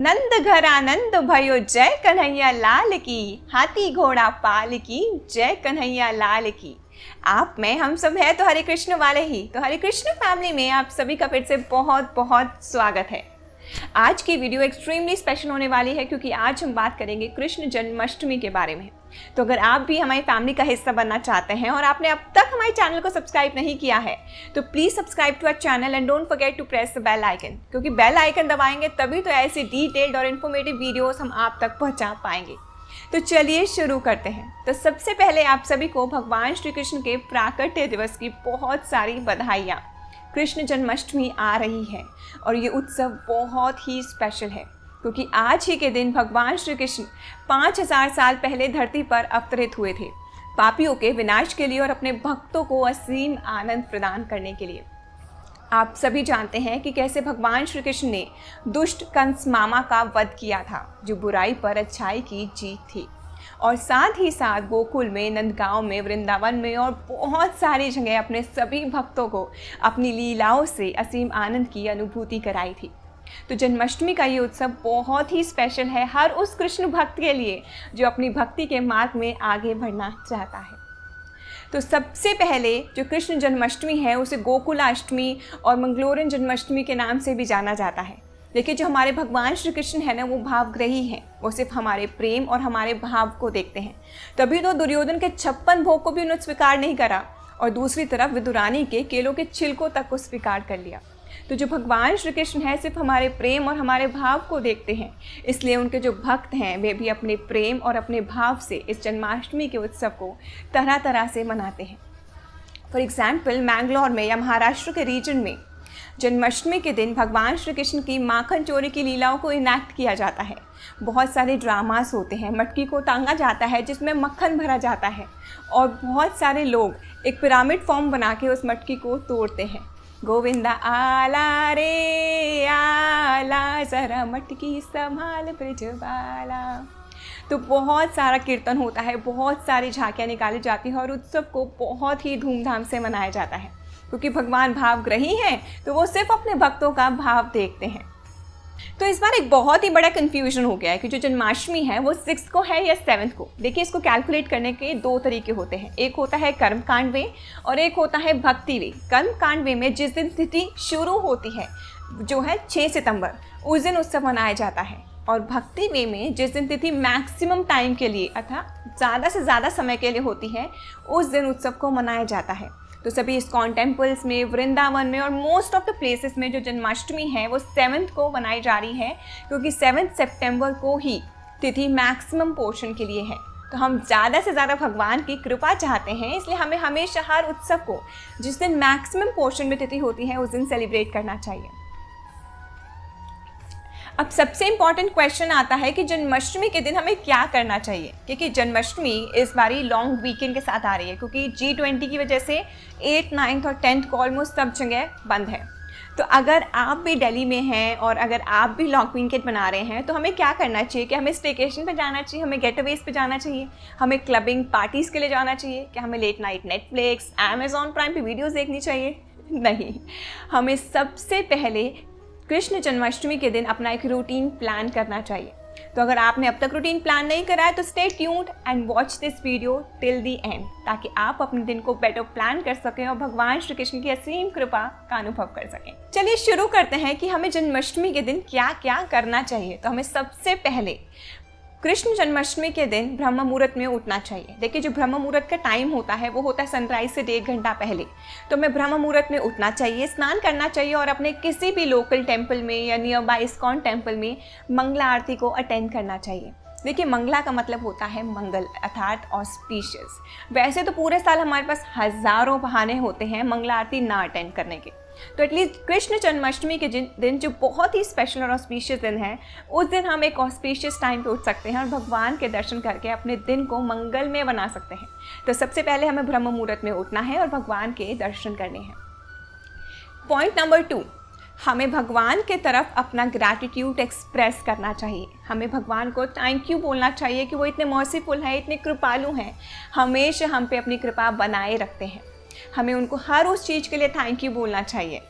नंद घर आनंद भयो जय कन्हैया लाल की, हाथी घोड़ा पाल की जय कन्हैया लाल की। आप में हम सब है तो हरे कृष्ण वाले ही। तो हरे कृष्ण फैमिली में आप सभी का फिर से बहुत बहुत स्वागत है। आज की वीडियो एक्सट्रीमली स्पेशल होने वाली है क्योंकि आज हम बात करेंगे कृष्ण जन्माष्टमी के बारे में। तो अगर आप भी हमारी फैमिली का हिस्सा बनना चाहते हैं और आपने अब तक हमारे चैनल को सब्सक्राइब नहीं किया है तो please subscribe to our channel and don't forget to press the bell icon, क्योंकि बेल आइकन दबाएंगे तभी तो ऐसी डिटेल्ड और इन्फॉर्मेटिव वीडियोस हम आप तक पहुंचा पाएंगे। तो चलिए शुरू करते हैं। तो सबसे पहले आप सभी को भगवान श्री कृष्ण के प्राकट्य दिवस की बहुत सारी बधाइयाँ। कृष्ण जन्माष्टमी आ रही है और ये उत्सव बहुत ही स्पेशल है क्योंकि आज ही के दिन भगवान श्री कृष्ण 5000 साल पहले धरती पर अवतरित हुए थे, पापियों के विनाश के लिए और अपने भक्तों को असीम आनंद प्रदान करने के लिए। आप सभी जानते हैं कि कैसे भगवान श्री कृष्ण ने दुष्ट कंस मामा का वध किया था, जो बुराई पर अच्छाई की जीत थी। और साथ ही साथ गोकुल में, नंदगांव में, वृंदावन में और बहुत सारी जगह अपने सभी भक्तों को अपनी लीलाओं से असीम आनंद की अनुभूति कराई थी। तो जन्माष्टमी का ये उत्सव बहुत ही स्पेशल है हर उस कृष्ण भक्त के लिए जो अपनी भक्ति के मार्ग में आगे बढ़ना चाहता है। तो सबसे पहले जो कृष्ण जन्माष्टमी है उसे गोकुलाष्टमी और मंगलोरियन जन्माष्टमी के नाम से भी जाना जाता है। देखिए, जो हमारे भगवान श्री कृष्ण है ना, वो भावग्रही हैं। वो सिर्फ हमारे प्रेम और हमारे भाव को देखते हैं। तभी तो दुर्योधन के 56 भोग को भी उन्होंने स्वीकार नहीं करा और दूसरी तरफ विदुरानी के केलों के छिलकों तक को स्वीकार कर लिया। तो जो भगवान श्री कृष्ण है सिर्फ हमारे प्रेम और हमारे भाव को देखते हैं, इसलिए उनके जो भक्त हैं वे भी अपने प्रेम और अपने भाव से इस जन्माष्टमी के उत्सव को तरह तरह से मनाते हैं। फॉर एग्जाम्पल, मैंगलोर में या महाराष्ट्र के रीजन में जन्माष्टमी के दिन भगवान श्री कृष्ण की माखन चोरी की लीलाओं को इनैक्ट किया जाता है। बहुत सारे ड्रामास होते हैं, मटकी को टांगा जाता है जिसमें मक्खन भरा जाता है और बहुत सारे लोग एक पिरामिड फॉर्म बना के उस मटकी को तोड़ते हैं। गोविंदा आला रे आला, जरा मटकी संभाल ब्रजबाला। तो बहुत सारा कीर्तन होता है, बहुत सारी झांकियाँ निकाली जाती हैं और उत्सव को बहुत ही धूमधाम से मनाया जाता है क्योंकि भगवान भावग्रही हैं, तो वो सिर्फ अपने भक्तों का भाव देखते हैं। तो इस बार एक बहुत ही बड़ा कन्फ्यूजन हो गया है कि जो जन्माष्टमी है वो 6 को है या 7 को। देखिए, इसको कैलकुलेट करने के 2 तरीके होते हैं। एक होता है कर्मकांड वे और एक होता है भक्ति वे। कर्मकांड वे में जिस दिन तिथि शुरू होती है, जो है 6 सितंबर, उस दिन उत्सव मनाया जाता है। और भक्ति वे में जिस दिन तिथि मैक्सिमम टाइम के लिए अर्थात ज़्यादा से ज़्यादा समय के लिए होती है, उस दिन उत्सव को मनाया जाता है। तो सभी इस्कॉन टेम्पल्स में, वृंदावन में और मोस्ट ऑफ द प्लेसेस में जो जन्माष्टमी है वो 7 को मनाई जा रही है क्योंकि 7 सितंबर को ही तिथि मैक्सिमम पोर्शन के लिए है। तो हम ज़्यादा से ज़्यादा भगवान की कृपा चाहते हैं, इसलिए हमें हमेशा हर उत्सव को जिस दिन मैक्सिमम पोर्शन में तिथि होती है उस दिन सेलिब्रेट करना चाहिए। अब सबसे इम्पॉर्टेंट क्वेश्चन आता है कि जन्माष्टमी के दिन हमें क्या करना चाहिए, क्योंकि जन्माष्टमी इस बारी लॉन्ग वीकेंड के साथ आ रही है क्योंकि G20 की वजह से 8th, 9th और 10th को ऑलमोस्ट सब जगह बंद है। तो अगर आप भी दिल्ली में हैं और अगर आप भी लॉन्ग वीकेंड बना रहे हैं तो हमें क्या करना चाहिए? कि हमें स्टेकेशन पे जाना चाहिए, हमें गेटअवेज पे जाना चाहिए, हमें क्लबिंग पार्टीज़ के लिए जाना चाहिए, क्या हमें late night Netflix, Amazon Prime पे वीडियोज़ देखनी चाहिए? नहीं, हमें सबसे पहले कृष्ण जन्माष्टमी के दिन अपना एक रूटीन प्लान करना चाहिए। तो अगर आपने अब तक रूटीन प्लान नहीं करा है तो stay tuned and watch this video till the and, ताकि आप अपने दिन को बेटर प्लान कर सकें और भगवान श्री कृष्ण की असीम कृपा का अनुभव कर सकें। चलिए शुरू करते हैं कि हमें जन्माष्टमी के दिन क्या क्या करना चाहिए। तो हमें सबसे पहले कृष्ण जन्माष्टमी के दिन ब्रह्म मुहूर्त में उठना चाहिए। देखिए, जो ब्रह्म मुहूर्त का टाइम होता है वो होता है सनराइज से 1.5 घंटा पहले। तो हमें ब्रह्म मुहूर्त में उठना चाहिए, स्नान करना चाहिए और अपने किसी भी लोकल टेम्पल में या नियर बाय इस्कॉन टेम्पल में मंगला आरती को अटेंड करना चाहिए। देखिए, मंगला का मतलब होता है मंगल अर्थात ऑस्पिशियस। वैसे तो पूरे साल हमारे पास हज़ारों बहाने होते हैं मंगला आरती ना अटेंड करने के, तो एटलीस्ट कृष्ण जन्माष्टमी के दिन जो बहुत ही स्पेशल और ऑस्पिशियस दिन है, उस दिन हम एक ऑस्पिशियस टाइम पे उठ सकते हैं और भगवान के दर्शन करके अपने दिन को मंगलमय बना सकते हैं। तो सबसे पहले हमें ब्रह्म मुहूर्त में उठना है और भगवान के दर्शन करने हैं। पॉइंट नंबर 2, हमें भगवान के तरफ अपना ग्रैटिट्यूड एक्सप्रेस करना चाहिए। हमें भगवान को थैंक यू बोलना चाहिए कि वो इतने मर्सीफुल हैं, इतने कृपालु हैं, हमेशा हम पे अपनी कृपा बनाए रखते हैं। हमें उनको हर उस चीज़ के लिए थैंक यू बोलना चाहिए।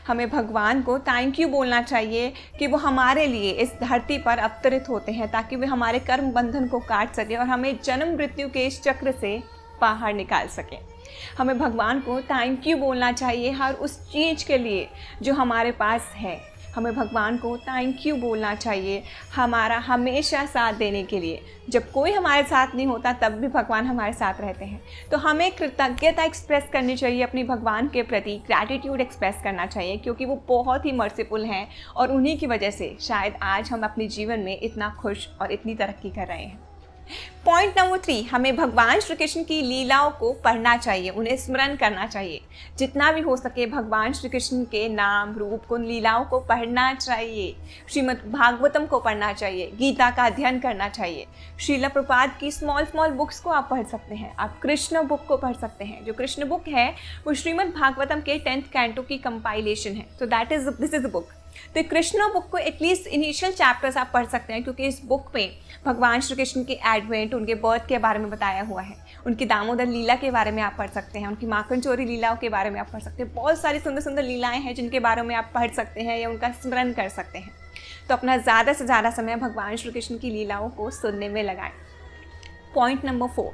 हमें भगवान को थैंक यू बोलना चाहिए कि वो हमारे लिए इस धरती पर अवतरित होते हैं ताकि वे हमारे कर्म बंधन को काट सके और हमें जन्म मृत्यु के इस चक्र से बाहर निकाल सकें। हमें भगवान को थैंक यू बोलना चाहिए हर उस चीज़ के लिए जो हमारे पास है। हमें भगवान को थैंक यू बोलना चाहिए हमारा हमेशा साथ देने के लिए। जब कोई हमारे साथ नहीं होता तब भी भगवान हमारे साथ रहते हैं। तो हमें कृतज्ञता एक्सप्रेस करनी चाहिए अपनी भगवान के प्रति, ग्रैटिट्यूड एक्सप्रेस करना चाहिए क्योंकि वो बहुत ही मर्सीफुल हैं और उन्हीं की वजह से शायद आज हम अपने जीवन में इतना खुश और इतनी तरक्की कर रहे हैं। पॉइंट नंबर 3, हमें भगवान श्री कृष्ण की लीलाओं को पढ़ना चाहिए, उन्हें स्मरण करना चाहिए। जितना भी हो सके भगवान श्री कृष्ण के नाम रूप को, लीलाओं को पढ़ना चाहिए। श्रीमद् भागवतम को पढ़ना चाहिए, गीता का अध्ययन करना चाहिए। श्रील प्रभुपाद की स्मॉल बुक्स को आप पढ़ सकते हैं। आप कृष्ण बुक को पढ़ सकते हैं। जो कृष्ण बुक है वो श्रीमद् भागवतम के 10th कैंटो की कंपाइलेशन है। तो दिस इज अ बुक। तो कृष्ण बुक को एटलीस्ट इनिशियल चैप्टर्स आप पढ़ सकते हैं क्योंकि इस बुक में भगवान श्री कृष्ण के एडवेंट, उनके बर्थ के बारे में बताया हुआ है। उनकी दामोदर लीला के बारे में आप पढ़ सकते हैं, उनकी माखन चोरी लीलाओं के बारे में आप पढ़ सकते हैं। बहुत सारी सुंदर सुंदर लीलाएं हैं जिनके बारे में आप पढ़ सकते हैं या उनका स्मरण कर सकते हैं। तो अपना ज़्यादा से ज़्यादा समय भगवान श्री कृष्ण की लीलाओं को सुनने में लगाएं। पॉइंट नंबर 4,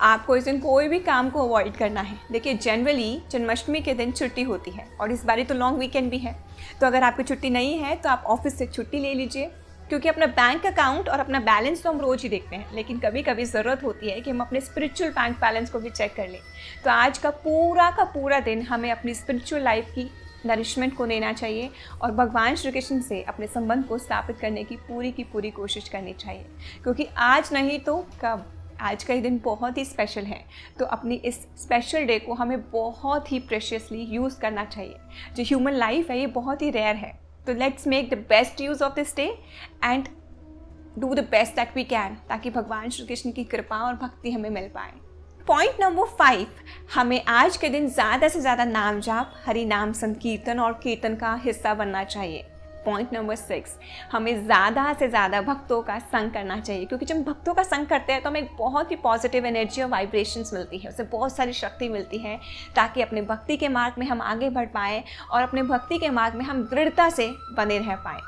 आपको इस दिन कोई भी काम को अवॉइड करना है। देखिए जनरली जन्माष्टमी के दिन छुट्टी होती है और इस बारी तो लॉन्ग वीकेंड भी है। तो अगर आपकी छुट्टी नहीं है तो आप ऑफिस से छुट्टी ले लीजिए क्योंकि अपना बैंक अकाउंट और अपना बैलेंस तो हम रोज़ ही देखते हैं, लेकिन कभी कभी ज़रूरत होती है कि हम अपने स्पिरिचुअल बैंक बैलेंस को भी चेक कर लें। तो आज का पूरा दिन हमें अपनी स्पिरिचुअल लाइफ की नरिशमेंट को लेना चाहिए और भगवान श्री कृष्ण से अपने संबंध को स्थापित करने की पूरी कोशिश करनी चाहिए क्योंकि आज नहीं तो कब, आज का ये दिन बहुत ही स्पेशल है। तो अपनी इस स्पेशल डे को हमें बहुत ही प्रेशियसली यूज़ करना चाहिए। जो ह्यूमन लाइफ है ये बहुत ही रेयर है। तो let's make the best use of this day and do the best that we can ताकि भगवान श्री कृष्ण की कृपा और भक्ति हमें मिल पाए। पॉइंट नंबर 5, हमें आज के दिन ज़्यादा से ज़्यादा नाम जाप, हरि नाम संकीर्तन और कीर्तन का हिस्सा बनना चाहिए। पॉइंट नंबर 6, हमें ज़्यादा से ज़्यादा भक्तों का संग करना चाहिए क्योंकि जब हम भक्तों का संग करते हैं तो हमें एक बहुत ही पॉजिटिव एनर्जी और वाइब्रेशंस मिलती है, उससे बहुत सारी शक्ति मिलती है ताकि अपने भक्ति के मार्ग में हम आगे बढ़ पाएँ और अपने भक्ति के मार्ग में हम दृढ़ता से बने रह पाएँ।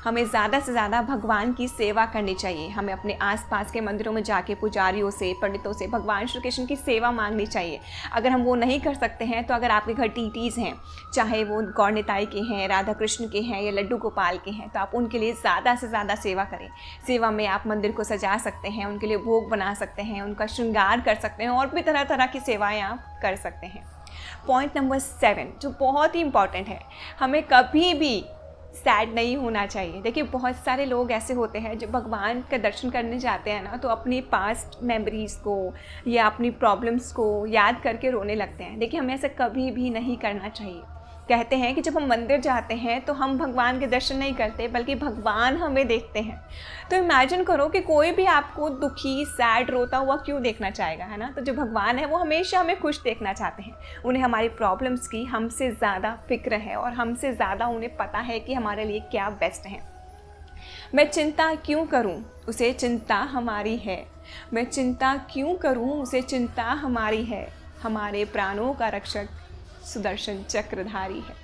हमें ज़्यादा से ज़्यादा भगवान की सेवा करनी चाहिए। हमें अपने आसपास के मंदिरों में जाके पुजारियों से, पंडितों से भगवान श्री कृष्ण की सेवा मांगनी चाहिए। अगर हम वो नहीं कर सकते हैं तो अगर आपके घर टीटीज़ हैं, चाहे वो गौर निताई के हैं, राधा कृष्ण के हैं या लड्डू गोपाल के हैं, तो आप उनके लिए ज़्यादा से ज़्यादा सेवा करें। सेवा में आप मंदिर को सजा सकते हैं, उनके लिए भोग बना सकते हैं, उनका श्रृंगार कर सकते हैं और भी तरह तरह की सेवाएँ आप कर सकते हैं। पॉइंट नंबर 7 जो बहुत ही इंपॉर्टेंट है, हमें कभी भी सैड नहीं होना चाहिए। देखिए बहुत सारे लोग ऐसे होते हैं जो भगवान का दर्शन करने जाते हैं ना तो अपनी पास्ट मेमोरीज़ को या अपनी प्रॉब्लम्स को याद करके रोने लगते हैं। देखिए हमें ऐसा कभी भी नहीं करना चाहिए। कहते हैं कि जब हम मंदिर जाते हैं तो हम भगवान के दर्शन नहीं करते बल्कि भगवान हमें देखते हैं। तो इमेजिन करो कि कोई भी आपको दुखी, सैड, रोता हुआ क्यों देखना चाहेगा, है ना। तो जो भगवान है वो हमेशा हमें खुश देखना चाहते हैं। उन्हें हमारी प्रॉब्लम्स की हमसे ज़्यादा फिक्र है और हमसे ज़्यादा उन्हें पता है कि हमारे लिए क्या बेस्ट है। मैं चिंता क्यों करूं, उसे चिंता हमारी है। मैं चिंता क्यों करूं, उसे चिंता हमारी है। हमारे प्राणों का रक्षक सुदर्शन चक्रधारी है।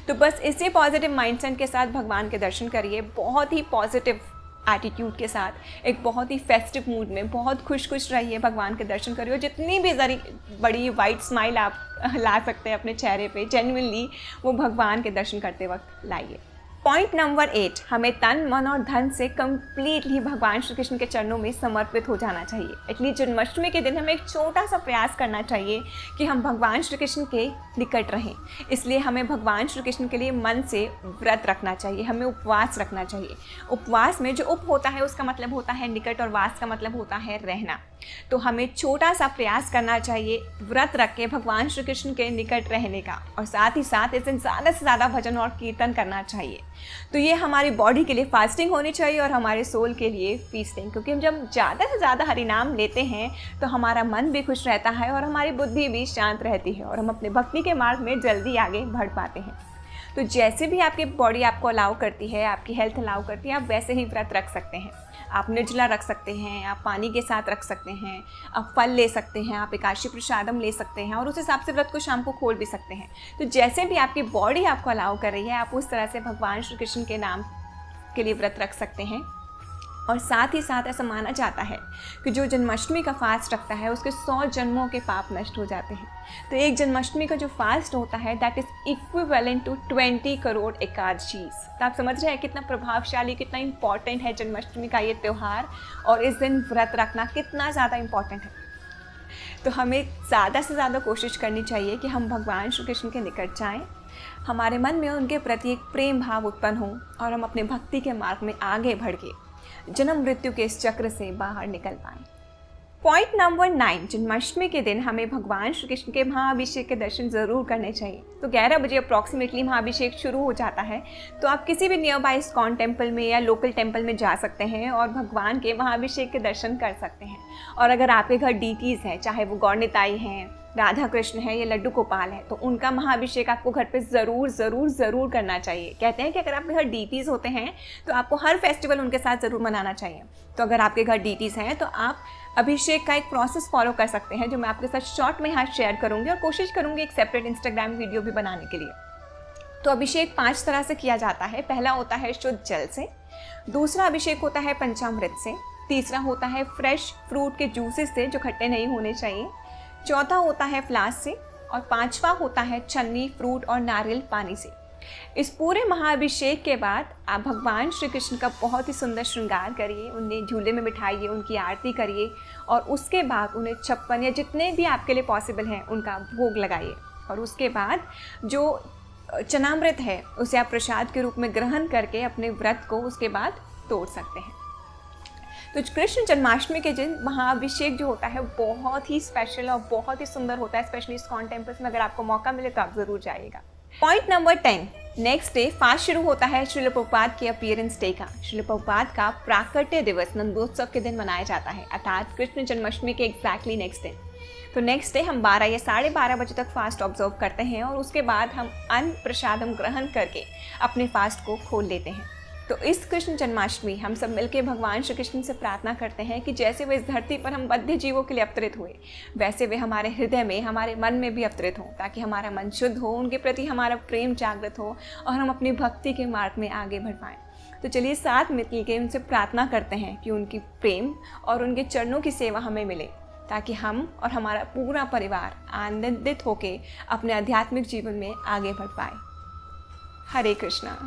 तो बस इसी पॉजिटिव माइंडसेट के साथ भगवान के दर्शन करिए, बहुत ही पॉजिटिव एटीट्यूड के साथ, एक बहुत ही फेस्टिव मूड में बहुत खुश रहिए, भगवान के दर्शन करिए और जितनी भी बड़ी वाइट स्माइल आप ला सकते हैं अपने चेहरे पे, जेन्युइनली वो भगवान के दर्शन करते वक्त लाइए। पॉइंट नंबर 8, हमें तन, मन और धन से कम्प्लीटली भगवान श्री कृष्ण के चरणों में समर्पित हो जाना चाहिए। एटलीस्ट जन्माष्टमी के दिन हमें एक छोटा सा प्रयास करना चाहिए कि हम भगवान श्री कृष्ण के निकट रहें। इसलिए हमें भगवान श्री कृष्ण के लिए मन से व्रत रखना चाहिए, हमें उपवास रखना चाहिए। उपवास में जो उप होता है उसका मतलब होता है निकट और वास का मतलब होता है रहना। तो हमें छोटा सा प्रयास करना चाहिए व्रत रख के भगवान श्री कृष्ण के निकट रहने का और साथ ही साथ इस दिन ज़्यादा से ज़्यादा भजन और कीर्तन करना चाहिए। तो ये हमारी बॉडी के लिए फास्टिंग होनी चाहिए और हमारे सोल के लिए फीस्टिंग, क्योंकि हम जब ज़्यादा से ज़्यादा हरि नाम लेते हैं तो हमारा मन भी खुश रहता है और हमारी बुद्धि भी शांत रहती है और हम अपने भक्ति के मार्ग में जल्दी आगे बढ़ पाते हैं। तो जैसे भी आपकी बॉडी आपको अलाउ करती है, आपकी हेल्थ अलाउ करती है, आप वैसे ही व्रत रख सकते हैं। आप निर्जला रख सकते हैं, आप पानी के साथ रख सकते हैं, आप फल ले सकते हैं, आप एकादशी प्रसादम ले सकते हैं और उस हिसाब से व्रत को शाम को खोल भी सकते हैं। तो जैसे भी आपकी बॉडी आपको अलाउ कर रही है, आप उस तरह से भगवान श्री कृष्ण के नाम के लिए व्रत रख सकते हैं। और साथ ही साथ ऐसा माना जाता है कि जो जन्माष्टमी का फास्ट रखता है उसके 100 जन्मों के पाप नष्ट हो जाते हैं। तो एक जन्माष्टमी का जो फास्ट होता है that is equivalent to 20 crore एकादशीज। तो आप समझ रहे हैं कितना प्रभावशाली, कितना इंपॉर्टेंट है जन्माष्टमी का ये त्यौहार, और इस दिन व्रत रखना कितना ज़्यादा इम्पॉर्टेंट है। तो हमें ज़्यादा से ज़्यादा कोशिश करनी चाहिए कि हम भगवान श्री कृष्ण के निकट जाएँ, हमारे मन में उनके प्रति एक प्रेम भाव उत्पन्न हो और हम अपने भक्ति के मार्ग में आगे बढ़ के जन्म मृत्यु के इस चक्र से बाहर निकल पाएं। पॉइंट नंबर 9, जन्माष्टमी के दिन हमें भगवान श्री कृष्ण के महाअभिषेक के दर्शन ज़रूर करने चाहिए। तो 11 बजे अप्रॉक्सीमेटली महाअभिषेक शुरू हो जाता है, तो आप किसी भी नियर बाय इस्कॉन टेम्पल में या लोकल टेम्पल में जा सकते हैं और भगवान के महाअभिषेक के दर्शन कर सकते हैं। और अगर आपके घर डीटीज़ हैं, चाहे वो गौर निताई हैं, राधा कृष्ण है या लड्डू गोपाल है, तो उनका महाअभिषेक आपको घर पे ज़रूर करना चाहिए। कहते हैं कि अगर आपके घर डीटीज़ होते हैं तो आपको हर फेस्टिवल उनके साथ ज़रूर मनाना चाहिए। तो अगर आपके घर डीटीज़ हैं तो आप अभिषेक का एक प्रोसेस फॉलो कर सकते हैं, जो मैं आपके साथ शॉर्ट में यहाँ शेयर करूँगी और कोशिश करूँगी एक सेपरेट इंस्टाग्राम वीडियो भी बनाने के लिए। तो अभिषेक 5 तरह से किया जाता है। पहला होता है शुद्ध जल से, दूसरा अभिषेक होता है पंचामृत से, तीसरा होता है फ्रेश फ्रूट के जूसेस से जो खट्टे नहीं होने चाहिए, चौथा होता है फ्लास से, और पांचवा होता है छन्नी, फ्रूट और नारियल पानी से। इस पूरे महाअभिषेक के बाद आप भगवान श्री कृष्ण का बहुत ही सुंदर श्रृंगार करिए, उन्हें झूले में बिठाइए, उनकी आरती करिए और उसके बाद उन्हें 56 या जितने भी आपके लिए पॉसिबल हैं उनका भोग लगाइए। और उसके बाद जो चनामृत है उसे आप प्रसाद के रूप में ग्रहण करके अपने व्रत को उसके बाद तोड़ सकते हैं। तो कृष्ण जन्माष्टमी के दिन महाअभिषेक जो होता है बहुत ही स्पेशल और बहुत ही सुंदर होता है, स्पेशली इस्कॉन टेम्पल्स में अगर आपको मौका मिले तो आप ज़रूर जाइएगा। Point number 10, next day fast शुरू होता है श्रील प्रभुपाद के अपीयरेंस डे का। श्रील प्रभुपाद का प्राकट्य दिवस नंदोत्सव के दिन मनाया जाता है, अर्थात कृष्ण जन्माष्टमी के एग्जैक्टली नेक्स्ट डे। तो नेक्स्ट डे हम 12 या 12:30 बजे तक फास्ट ऑब्जर्व करते हैं और उसके बाद हम अन्न प्रसादम ग्रहण करके अपने फास्ट को खोल लेते हैं। तो इस कृष्ण जन्माष्टमी हम सब मिलकर भगवान श्री कृष्ण से प्रार्थना करते हैं कि जैसे वे इस धरती पर हम बद्ध जीवों के लिए अवतरित हुए, वैसे वे हमारे हृदय में, हमारे मन में भी अवतरित हों, ताकि हमारा मन शुद्ध हो, उनके प्रति हमारा प्रेम जागृत हो और हम अपनी भक्ति के मार्ग में आगे बढ़ पाएँ। तो चलिए साथ मिल के उनसे प्रार्थना करते हैं कि उनकी प्रेम और उनके चरणों की सेवा हमें मिले, ताकि हम और हमारा पूरा परिवार आनंदित होकर अपने आध्यात्मिक जीवन में आगे बढ़ पाए। हरे कृष्णा।